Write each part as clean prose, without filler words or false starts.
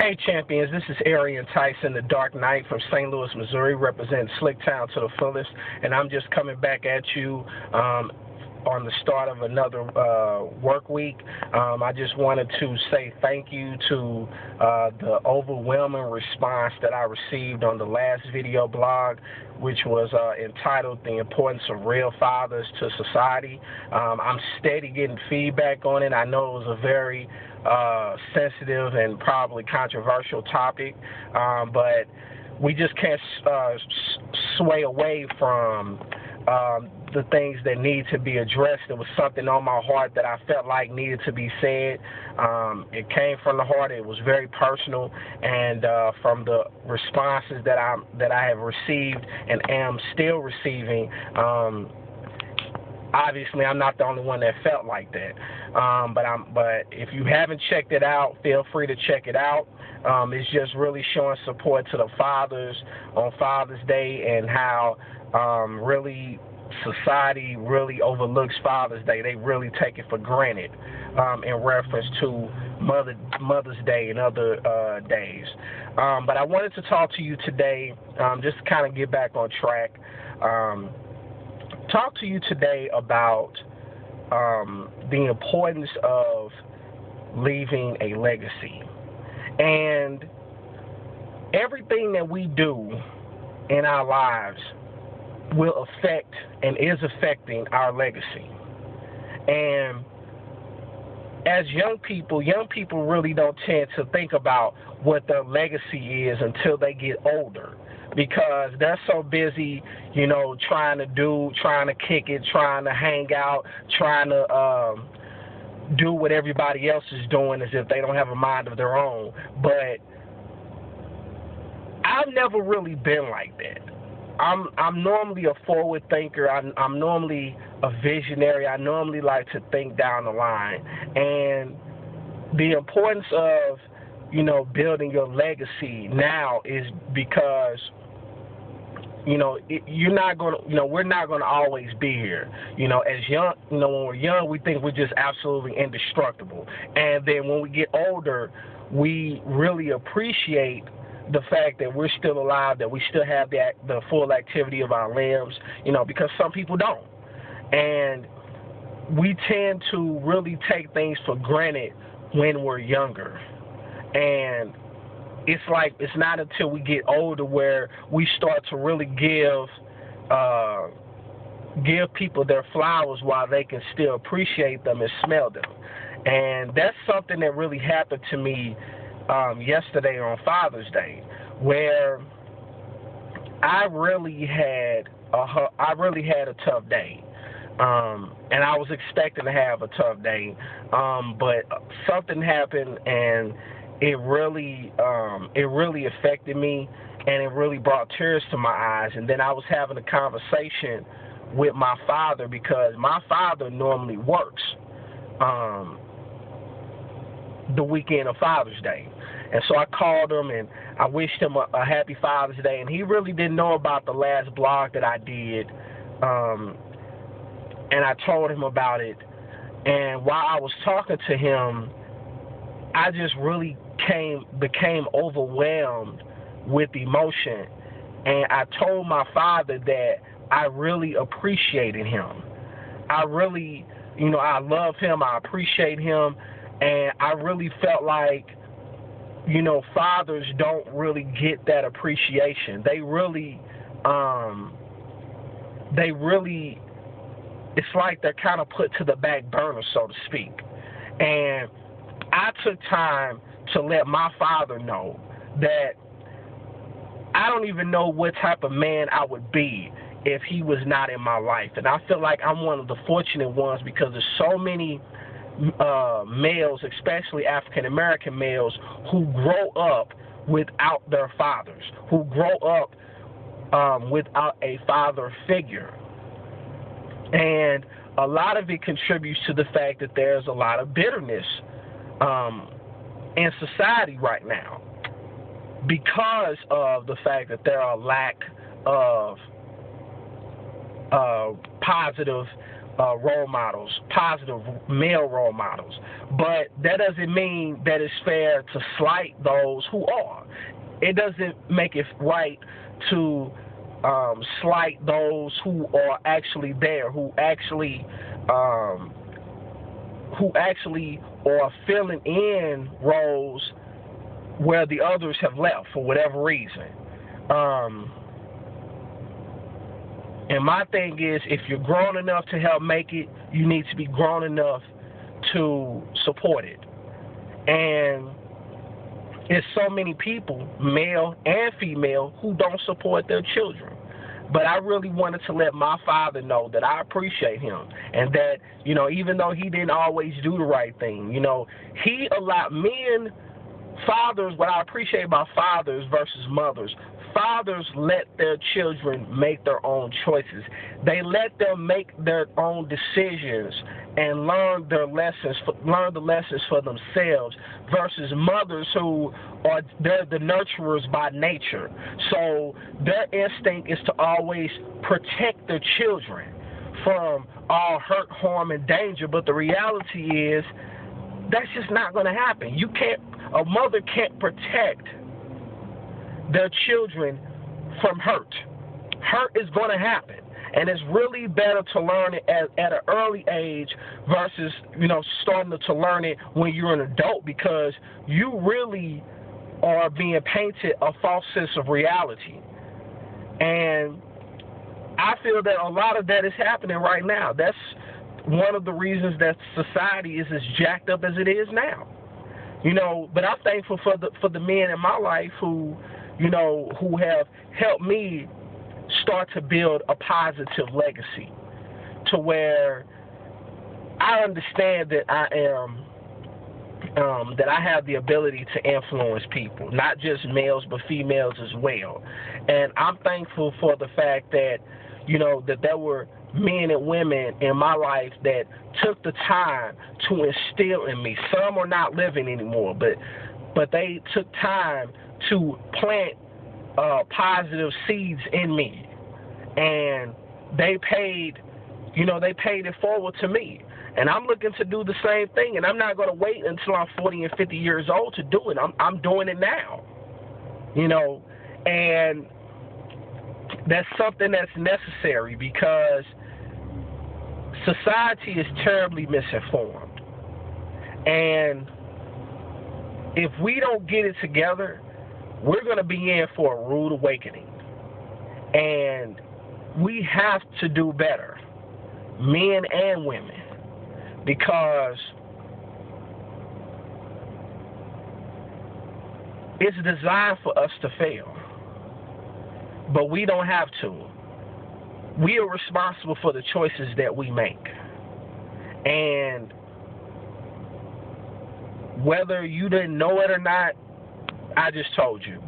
Hey champions, this is Arian Tyson, the Dark Knight from St. Louis, Missouri, representing Slicktown to the fullest, and I'm just coming back at you on the start of another work week. I just wanted to say thank you to the overwhelming response that I received on the last video blog, which was entitled The Importance of Real Fathers to Society. I'm steady getting feedback on it. I know it was a very sensitive and probably controversial topic, but we just can't sway away from the things that need to be addressed. There was something on my heart that I felt like needed to be said. It came from the heart. It was very personal, and from the responses that I have received and am still receiving, obviously I'm not the only one that felt like that. But if you haven't checked it out, feel free to check it out. It's just really showing support to the fathers on Father's Day, and how really society really overlooks Father's Day. They really take it for granted in reference to Mother's Day and other days. But I wanted to talk to you today, just to kind of get back on track. Talk to you today about the importance of leaving a legacy. And everything that we do in our lives will affect and is affecting our legacy. And as young people really don't tend to think about what their legacy is until they get older, because they're so busy, trying to kick it, trying to hang out, trying to do what everybody else is doing, as if they don't have a mind of their own. But I've never really been like that. I'm normally a forward thinker. I'm normally a visionary. I normally like to think down the line. And the importance of, building your legacy now is because, you're not going to, we're not going to always be here. As young, when we're young, we think we're just absolutely indestructible. And then when we get older, we really appreciate the fact that we're still alive, that we still have the full activity of our limbs, because some people don't. And we tend to really take things for granted when we're younger. And it's like, it's not until we get older where we start to really give people their flowers while they can still appreciate them and smell them. And that's something that really happened to me yesterday on Father's Day, where I really had a tough day, and I was expecting to have a tough day, but something happened, and it really affected me, and it really brought tears to my eyes. And then I was having a conversation with my father, because my father normally works the weekend of Father's Day. And so I called him and I wished him a happy Father's Day, and he really didn't know about the last blog that I did, and I told him about it. And while I was talking to him, I just really became overwhelmed with emotion, and I told my father that I really appreciated him. I really, I love him, I appreciate him, and I really felt like, fathers don't really get that appreciation. They really, it's like they're kind of put to the back burner, so to speak. And I took time to let my father know that I don't even know what type of man I would be if he was not in my life. And I feel like I'm one of the fortunate ones, because there's so many males, especially African-American males, who grow up without their fathers, who grow up without a father figure. And a lot of it contributes to the fact that there's a lot of bitterness in society right now, because of the fact that there are a lack of positive role models, positive male role models. But that doesn't mean that it's fair to slight those who are. It doesn't make it right to slight those who are actually there, who actually are filling in roles where the others have left for whatever reason. And my thing is, if you're grown enough to help make it, you need to be grown enough to support it. And there's so many people, male and female, who don't support their children. But I really wanted to let my father know that I appreciate him, and that, you know, even though he didn't always do the right thing, you know, he allowed fathers, what I appreciate about fathers versus mothers, fathers let their children make their own choices. They let them make their own decisions and learn the lessons for themselves, versus mothers who they're the nurturers by nature. So their instinct is to always protect their children from all hurt, harm, and danger. But the reality is that's just not going to happen. A mother can't protect their children from hurt. Hurt is going to happen. And it's really better to learn it at an early age versus, you know, starting to learn it when you're an adult, because you really are being painted a false sense of reality. And I feel that a lot of that is happening right now. That's one of the reasons that society is as jacked up as it is now. You know, but I'm thankful for the men in my life who, you know, who have helped me start to build a positive legacy, to where I understand that I have the ability to influence people, not just males but females as well. And I'm thankful for the fact that, you know, that there were men and women in my life that took the time to instill in me. Some are not living anymore, but they took time to plant positive seeds in me, and they paid it forward to me. And I'm looking to do the same thing, and I'm not going to wait until I'm 40 and 50 years old to do it. I'm doing it now, you know, and that's something that's necessary, because society is terribly misinformed. And if we don't get it together, we're going to be in for a rude awakening. And we have to do better, men and women, because it's designed for us to fail. But we don't have to. We are responsible for the choices that we make. And whether you didn't know it or not, I just told you.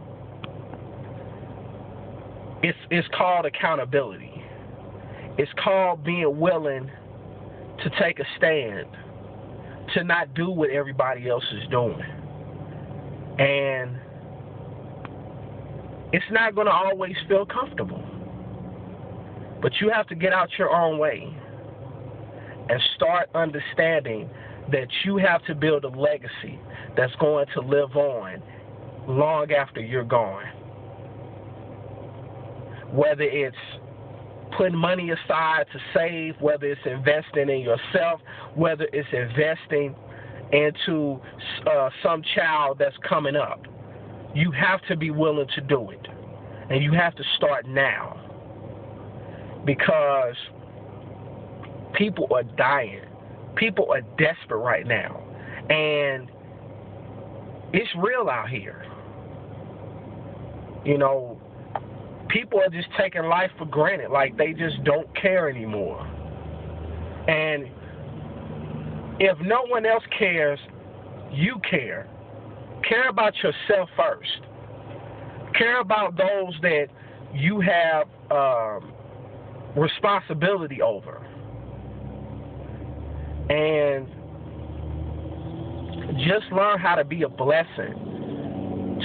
It's called accountability. It's called being willing to take a stand, to not do what everybody else is doing. And it's not going to always feel comfortable. But you have to get out your own way and start understanding that you have to build a legacy that's going to live on long after you're gone. Whether it's putting money aside to save, whether it's investing in yourself, whether it's investing into some child that's coming up, you have to be willing to do it. And you have to start now. Because people are dying. People are desperate right now. And it's real out here. You know, people are just taking life for granted, like they just don't care anymore. And if no one else cares, you care. Care about yourself first. Care about those that you have responsibility over. And just learn how to be a blessing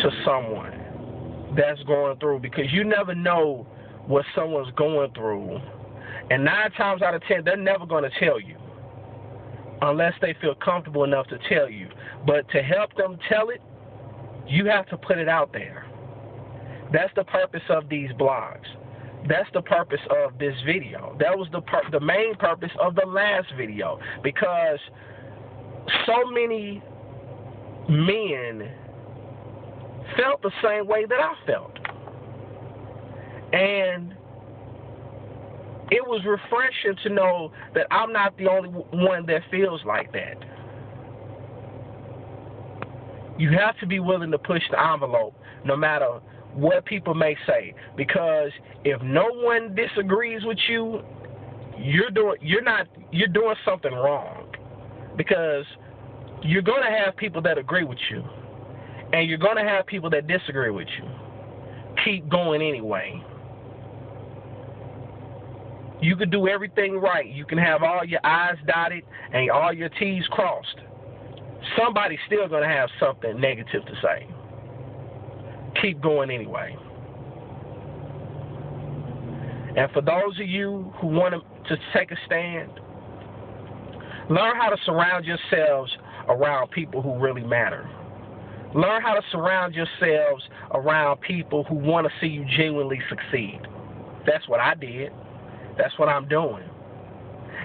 to someone that's going through, because you never know what someone's going through And 9 times out of 10, they're never going to tell you unless they feel comfortable enough to tell you. But to help them tell it, you have to put it out there. That's the purpose of these blogs. That's the purpose of this video. That was the main purpose of the last video, because so many men felt the same way that I felt. And it was refreshing to know that I'm not the only one that feels like that. You have to be willing to push the envelope no matter what people may say, because if no one disagrees with you, you're doing something wrong, because you're going to have people that agree with you and you're going to have people that disagree with you. Keep going anyway. You could do everything right. You can have all your I's dotted and all your T's crossed. Somebody's still going to have something negative to say. Keep going anyway. And for those of you who want to take a stand, learn how to surround yourselves around people who really matter. Learn how to surround yourselves around people who want to see you genuinely succeed. That's what I did. That's what I'm doing.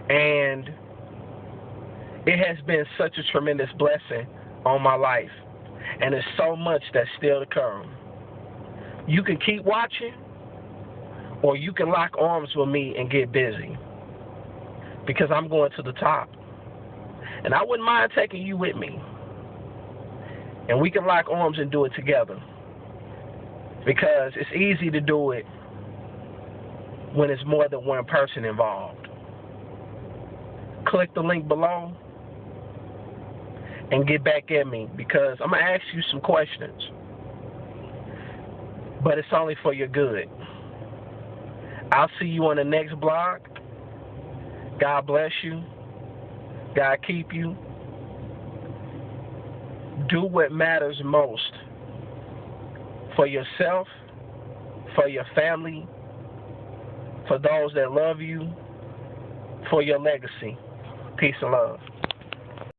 And it has been such a tremendous blessing on my life. And there's so much that's still to come. You can keep watching, or you can lock arms with me and get busy, because I'm going to the top. And I wouldn't mind taking you with me. And we can lock arms and do it together, because it's easy to do it when it's more than one person involved. Click the link below and get back at me, because I'm going to ask you some questions. But it's only for your good. I'll see you on the next blog. God bless you. God keep you. Do what matters most for yourself, for your family, for those that love you, for your legacy. Peace and love.